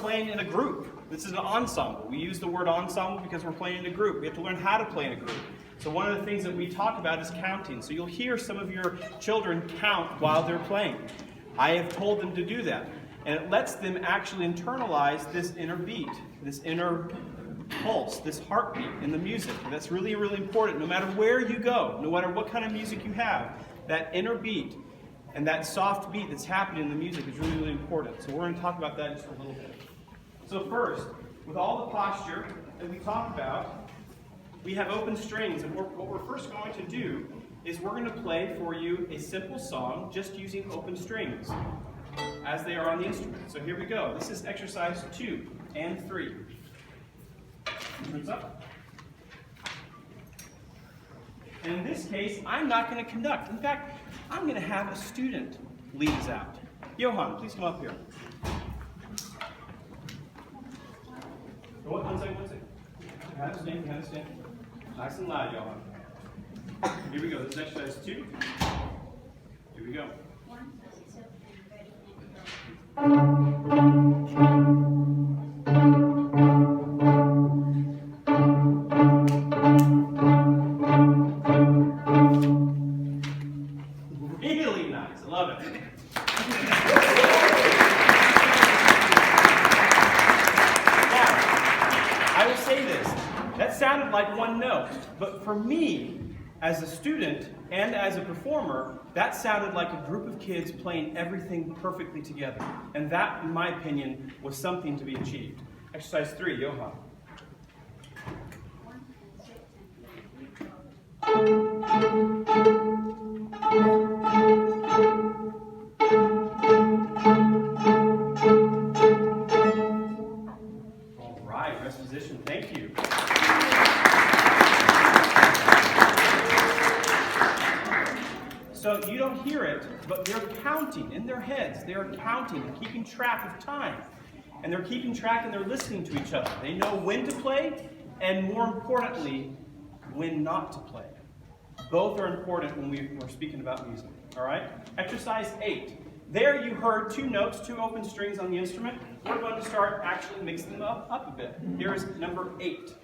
playing in a group. This is an ensemble. We use the word ensemble because we're playing in a group. We have to learn how to play in a group. So one of the things that we talk about is counting. So you'll hear some of your children count while they're playing. I have told them to do that. And it lets them actually internalize this inner beat, this inner pulse, this heartbeat in the music. And that's really, really important. No matter where you go, no matter what kind of music you have, that inner beat and that soft beat that's happening in the music is really, really important. So we're going to talk about that in just a little bit. So first, with all the posture that we talked about, we have open strings. And what we're first going to do is we're going to play for you a simple song just using open strings as they are on the instrument. So here we go. This is exercise 2 and 3. Turns up. And in this case, I'm not going to conduct. In fact, I'm going to have a student lead us out. Johan, please come up here. One second. Have a stand. Nice and loud, Johan. Here we go. This is exercise 2. Here we go. Really nice. I love it. Now, I will say this. That sounded like one note, but for me, as a student and as a performer, that sounded like a group of kids playing everything perfectly together. And that, in my opinion, was something to be achieved. Exercise 3, Johan. All right, rest position, thank you. So you don't hear it, but they're counting in their heads. They are counting and keeping track of time. And they're keeping track and they're listening to each other. They know when to play and, more importantly, when not to play. Both are important when we're speaking about music. All right? Exercise 8. There you heard 2 notes, 2 open strings on the instrument. We're going to start actually mixing them up a bit. Here's number 8.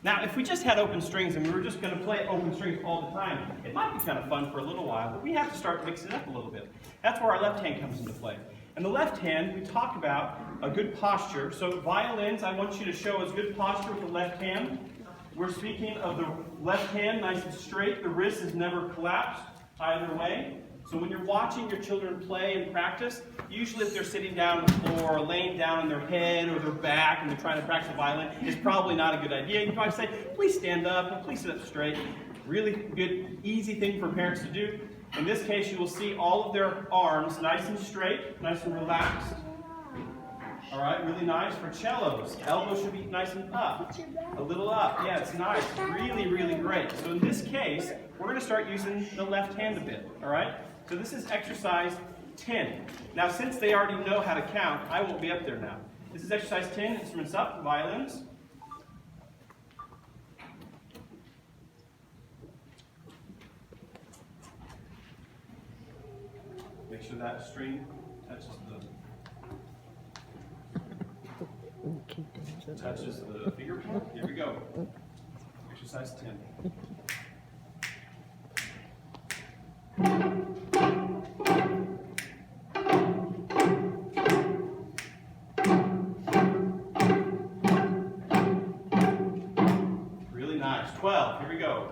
Now, if we just had open strings and we were just going to play open strings all the time, it might be kind of fun for a little while, but we have to start mixing it up a little bit. That's where our left hand comes into play. And the left hand, we talk about a good posture. So violins, I want you to show us good posture with the left hand. We're speaking of the left hand, nice and straight. The wrist is never collapsed either way. So when you're watching your children play and practice, usually if they're sitting down on the floor or laying down on their head or their back and they're trying to practice the violin, it's probably not a good idea. You probably say, please stand up and please sit up straight. Really good, easy thing for parents to do. In this case, you will see all of their arms nice and straight, nice and relaxed. All right, really nice. For cellos, elbows should be nice and up, a little up. Yeah, it's nice. Really, really great. So in this case, we're going to start using the left hand a bit, all right? So this is exercise 10. Now, since they already know how to count, I won't be up there now. This is exercise 10, instruments up, violins. Make sure that string touches the finger point. Here we go. Exercise 10. Really nice. 12. Here we go.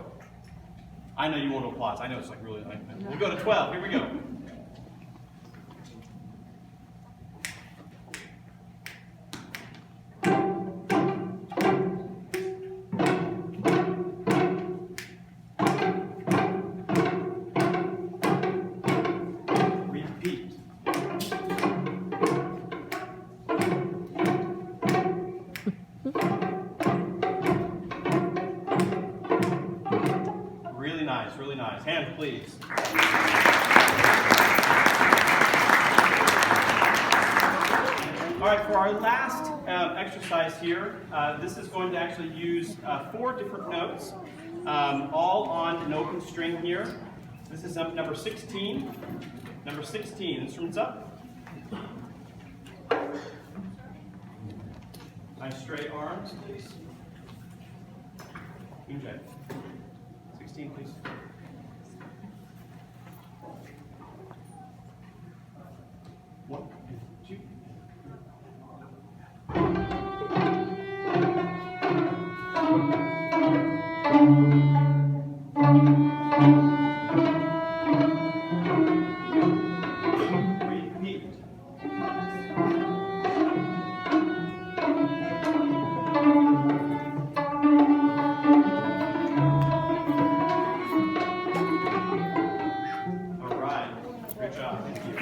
I know you want to applause. I know it's like really nice. We'll go to 12. Here we go. Really nice. Hands, please. All right, for our last exercise here, this is going to actually use 4 different notes, all on an open string here. This is number 16. Number 16, instruments up. Nice straight arms, please. Okay. 16, please. One, two. Repeat. All right. Good job. Thank you.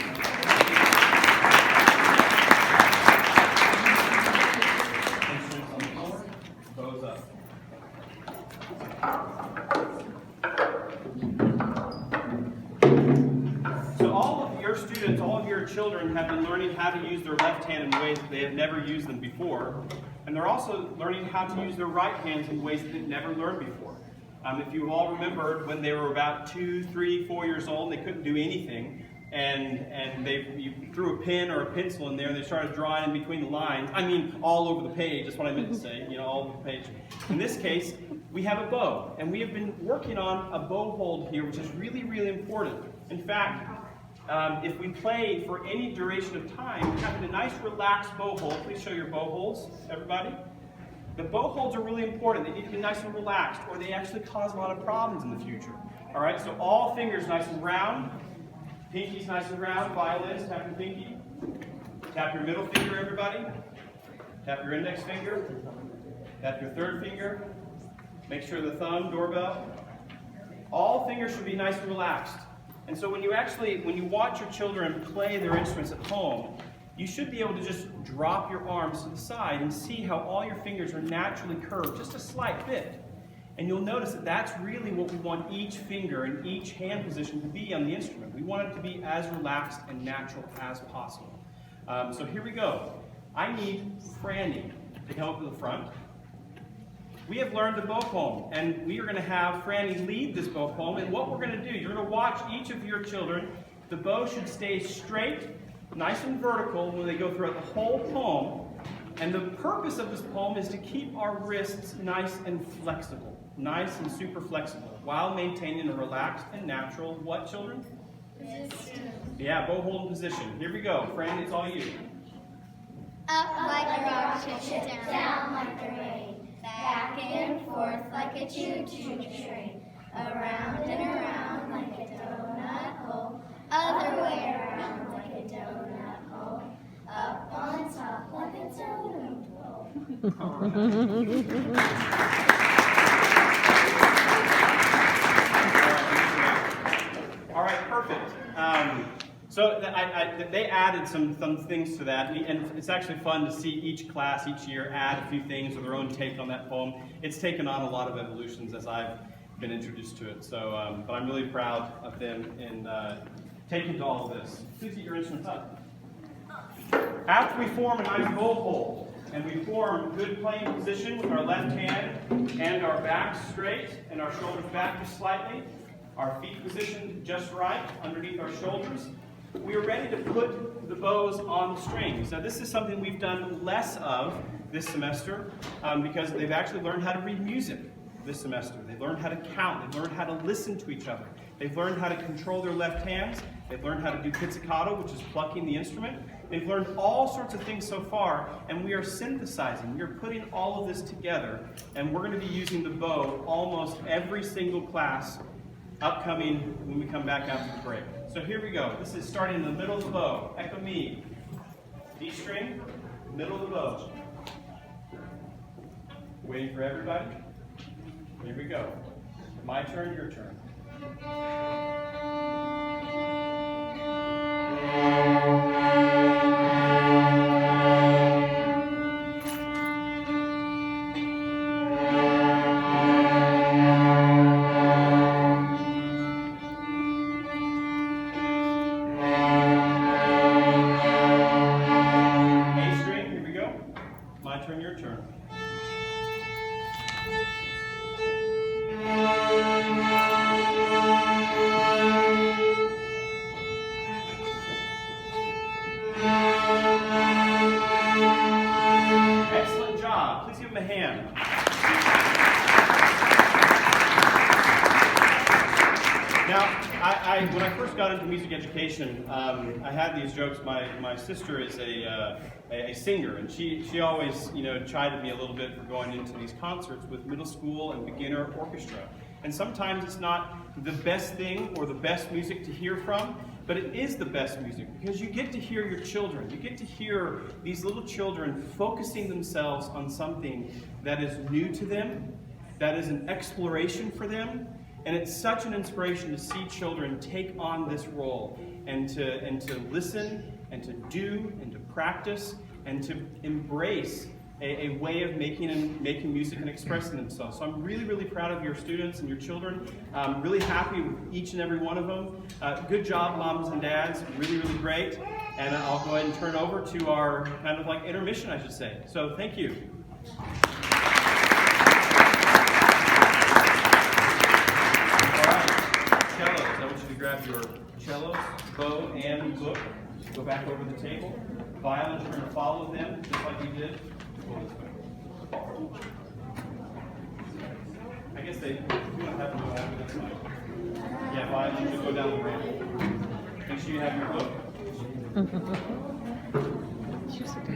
So all of your students, all of your children have been learning how to use their left hand in ways that they have never used them before. And they're also learning how to use their right hands in ways that they've never learned before. If you all remembered when they were about 2, 3, 4 years old, they couldn't do anything. And you threw a pen or a pencil in there and they started drawing in between the lines. I mean, all over the page, that's what I meant to say, all over the page. In this case, we have a bow, and we have been working on a bow hold here, which is really, really important. In fact, if we play for any duration of time, having a nice relaxed bow hold, please show your bow holds, everybody. The bow holds are really important. They need to be nice and relaxed, or they actually cause a lot of problems in the future. All right, so all fingers nice and round. Pinky's nice and round. Violins, tap your pinky. Tap your middle finger, everybody. Tap your index finger. Tap your third finger. Make sure the thumb, doorbell. All fingers should be nice and relaxed. And so when you watch your children play their instruments at home, you should be able to just drop your arms to the side and see how all your fingers are naturally curved, just a slight bit. And you'll notice that that's really what we want each finger and each hand position to be on the instrument. We want it to be as relaxed and natural as possible. So here we go. I need Franny to help to the front. We have learned the bow poem, and we are going to have Franny lead this bow poem. And what we're going to do, you're going to watch each of your children. The bow should stay straight, nice and vertical when they go throughout the whole poem. And the purpose of this poem is to keep our wrists nice and flexible, nice and super flexible, while maintaining a relaxed and natural, what, children? Position. Yeah, bow hold position. Here we go. Fran, it's all you. Up like a rocket, down like the rain, back and forth like a choo-choo train, around and around like a donut hole, other way around like a donut hole, up on top like a totem pole. All right, perfect. So they added some things to that, and it's actually fun to see each class each year add a few things with their own take on that poem. It's taken on a lot of evolutions as I've been introduced to it. So, but I'm really proud of them in taking to all of this. Please get your instruments up. After we form a nice bow hold, and we form good playing position with our left hand and our back straight and our shoulders back just slightly, our feet positioned just right underneath our shoulders, we are ready to put the bows on the strings. Now this is something we've done less of this semester because they've actually learned how to read music this semester. They've learned how to count. They've learned how to listen to each other. They've learned how to control their left hands. They've learned how to do pizzicato, which is plucking the instrument. They've learned all sorts of things so far, and we are synthesizing. We are putting all of this together, and we're going to be using the bow almost every single class upcoming when we come back after the break. So here we go. This is starting in the middle of the bow. Echo me. D string, middle of the bow. Waiting for everybody. Here we go. My turn, your turn. A string, here we go. My turn, your turn. Excellent job. Please give him a hand. Now, when I first got into music education, I had these jokes. My sister is a singer, and she always, chided me a little bit for going into these concerts with middle school and beginner orchestra. And sometimes it's not the best thing or the best music to hear from, but it is the best music because you get to hear your children. You get to hear these little children focusing themselves on something that is new to them, that is an exploration for them. And it's such an inspiration to see children take on this role and to listen and to do and to practice and to embrace a way of making music and expressing themselves. So I'm really, really proud of your students and your children. I'm really happy with each and every one of them. Good job, moms and dads. Really, really great. And I'll go ahead and turn over to our kind of like intermission, I should say. So thank you. Cellos. I want you to grab your cellos, bow, and book. Go back over the table. Violins, you're going to follow them, just like you did. Pull this way. I guess you don't have to go after this side. Yeah, violins, you go down the ramp. Make sure you have your book. She's like,